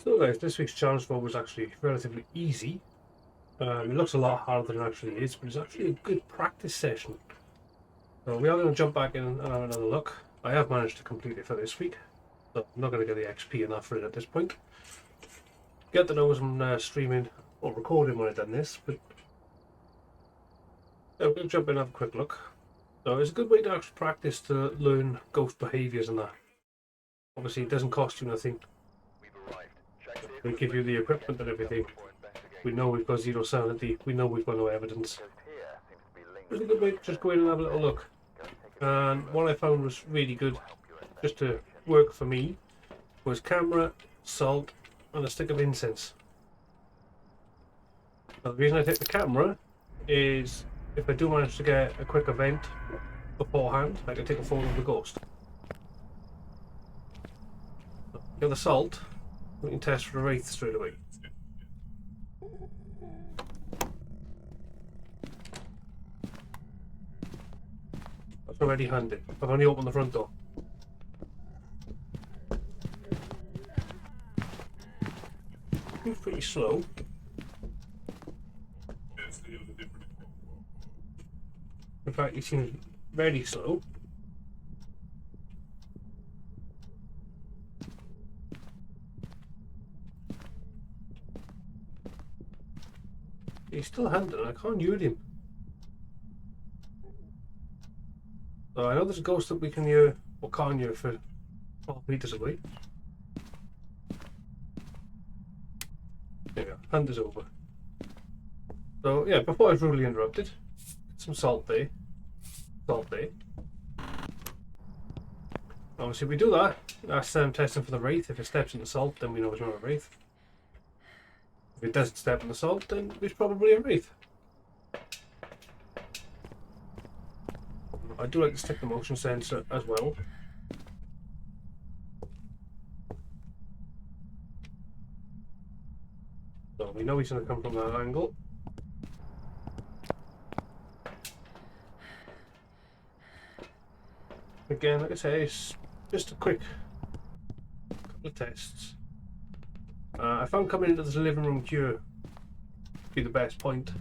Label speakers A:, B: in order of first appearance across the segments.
A: So guys, this week's challenge mode was actually relatively easy. It looks a lot harder than it actually is, but it's actually a good practice session. So we are going to jump back in and have another look. I have managed to complete it for this week, so I'm not going to get the XP enough for it at this point. Get to know I'm streaming or recording when I've done this, but yeah, we're going to jump in and have a quick look. So it's a good way to actually practice to learn ghost behaviours and that. Obviously it doesn't cost you nothing. They give you the equipment and everything. We know we've got zero sanity. We know we've got no evidence. It's a good way to just go in and have a little look. And what I found was really good, just to work for me, was camera, salt, and a stick of incense. Now, the reason I take the camera is if I do manage to get a quick event beforehand, I can take a photo of the ghost. Get the salt, we can test for the wraith straight away. That's already handed. I've only opened the front door. He's pretty slow. In fact, he seems very slow. He's still handed, I can't hear him. So I know there's a ghost that we can hear, or can't hear, for 12 meters away. There we go, hand is over. So yeah, before I was rudely interrupted, some salt there. Salt there. Obviously we do that, that's testing for the wraith. If it steps in the salt, then we know it's not a wraith. If it doesn't step in the salt, then it's probably a wraith. I do like to stick the motion sensor as well. So we know he's going to come from that angle. Again, like I say, it's just a quick couple of tests. I found coming into this living room queue be the best point.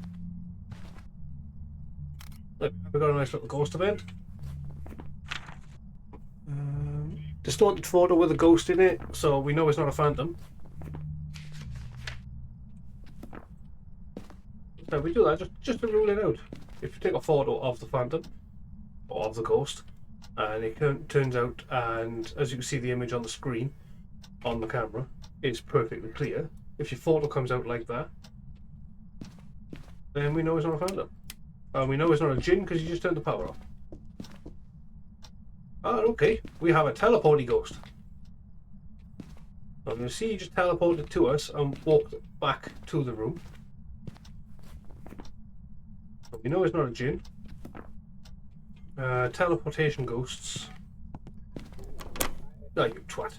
A: Look, we've got a nice little ghost event. Distorted photo with a ghost in it, so we know it's not a phantom. So we do that just to rule it out. If you take a photo of the phantom or of the ghost, and it turns out, and as you can see the image on the screen on the camera is perfectly clear. If your photo comes out like that, then we know it's not a phantom. And we know it's not a djinn because you just turned the power off. Ah, okay, we have a teleporty ghost. I'm going to see he just teleported to us and walked back to the room. But we know it's not a djinn. Teleportation ghosts. Oh, you twat.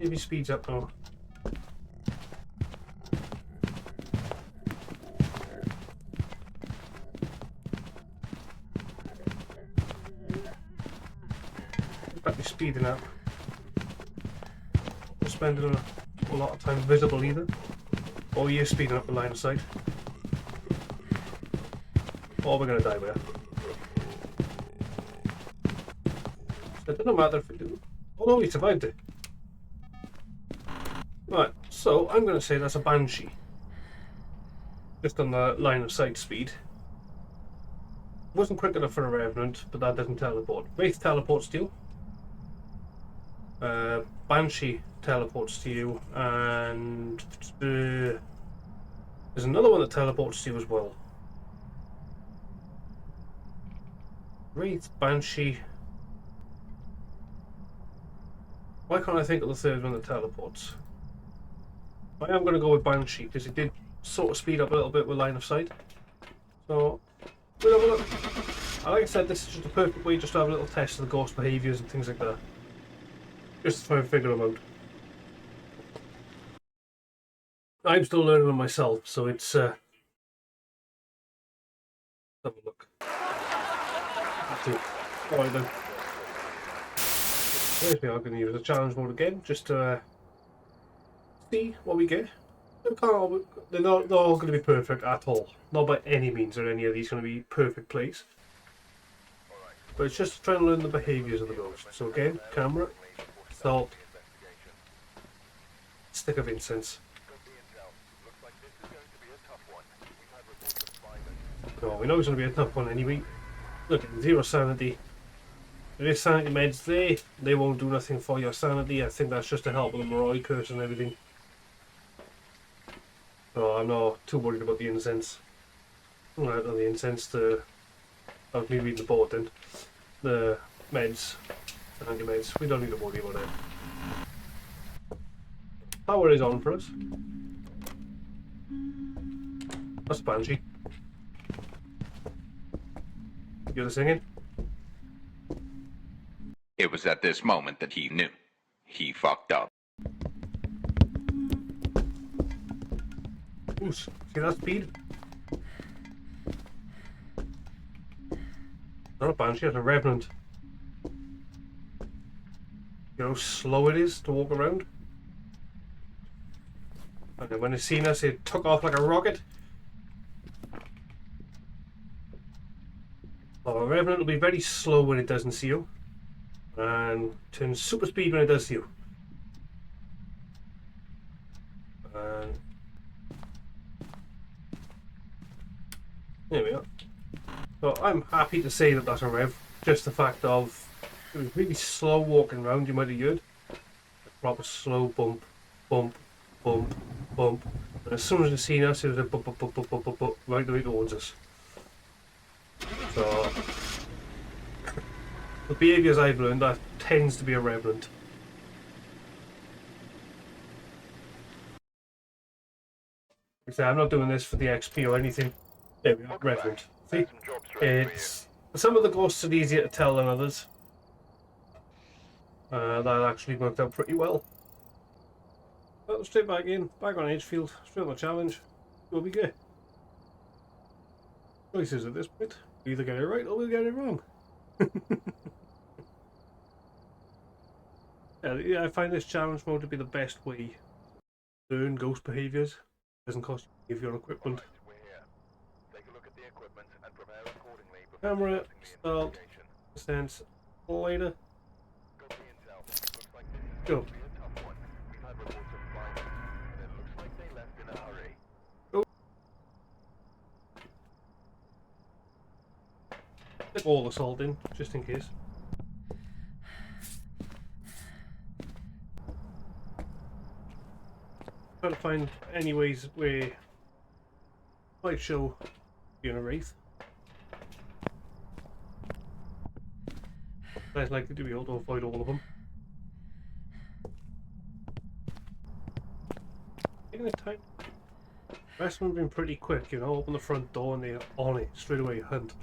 A: Maybe speeds up now. Might be speeding up. Not spending a lot of time visible either. Or you're speeding up the line of sight. Or we're going to die with it. So it doesn't matter if we do. Oh no, we survived it. Right, so I'm going to say that's a banshee. Just on the line of sight speed. Wasn't quick enough for a revenant, but that doesn't teleport. Wraith teleports to you. Banshee teleports to you, and there's another one that teleports to you as well. Wraith, Banshee. Why can't I think of the third one that teleports? I am going to go with Banshee because it did sort of speed up a little bit with line of sight. So we'll have a look. And like I said, this is just a perfect way just to have a little test of the ghost behaviours and things like that. Just to try and figure them out. I'm still learning them myself, so it's have a look. Alright then. Yes, we are going to use the challenge mode again, just to see what we get. They're not all going to be perfect at all. Not by any means are any of these going to be perfect plays. But it's just trying to learn the behaviours of the ghost. So again, camera, salt, stick of incense. No, we know it's going to be a tough one anyway. Look, 0 sanity. There is sanity meds there. They won't do nothing for your sanity. I think that's just to help with the Moroi curse and everything. So I'm not too worried about the incense. Right, on the incense, of me reading the board then. The meds, the anti-meds, we don't need to worry about it. Power is on for us. That's Banshee. You're the singing?
B: It was at this moment that he knew. He fucked up.
A: Ooh, see that speed? Not a Banshee, that's a Revenant. You know how slow it is to walk around? And then when it's seen us, it took off like a rocket. Oh, a Revenant will be very slow when it doesn't see you. And turns super speed when it does see you. And there we are. So I'm happy to say that that's a Rev. Just the fact of it was really slow walking around, you might have heard. A proper slow bump, bump, bump, bump. And as soon as it seen us, it was a bump, bump, bump, bump, bump, bump, bump right away towards us. So the behaviours I've learned, that tends to be a Revenant. Like I say, I'm not doing this for the XP or anything. There we are, Revenant. See? It's some of the ghosts are easier to tell than others. That actually worked out pretty well. But straight back in, back on Edgefield, straight on the challenge. We'll be good. Choices at this point. We either get it right or we'll get it wrong. Yeah, I find this challenge mode to be the best way to learn ghost behaviours. It doesn't cost you your equipment. Camera, start, sense, later. Go. Go. Dip all the salt in, just in case. Try to find any ways where might show being a wraith. Less likely to be able to avoid all of them. Taking the time. The rest of them have been pretty quick, you know, open the front door and they're on it, straight away hunt.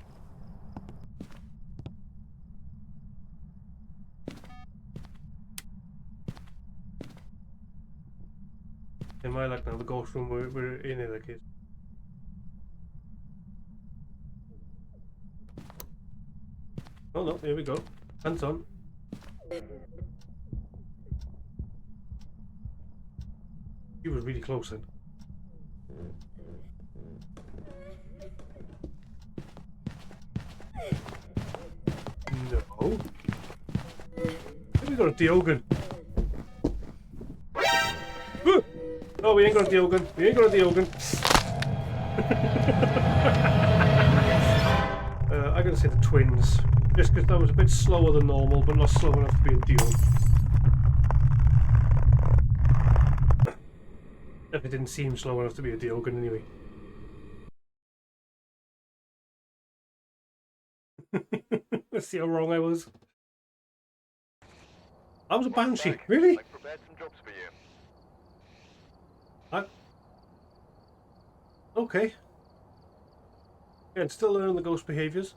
A: In my luck now, the ghost room we're in it, like it. Oh no, here we go. Hands on. He was really close then. No. We got a Diogen. No, we ain't got a Diogen. We ain't got a Diogen. I gotta say the twins. Just because that was a bit slower than normal, but not slow enough to be a Dion. If it didn't seem slow enough to be a Diogen anyway. Let's see how wrong I was. I was a Banshee, really?
C: I've prepared some jobs for you.
A: Okay. Yeah, it's still learning the ghost behaviours.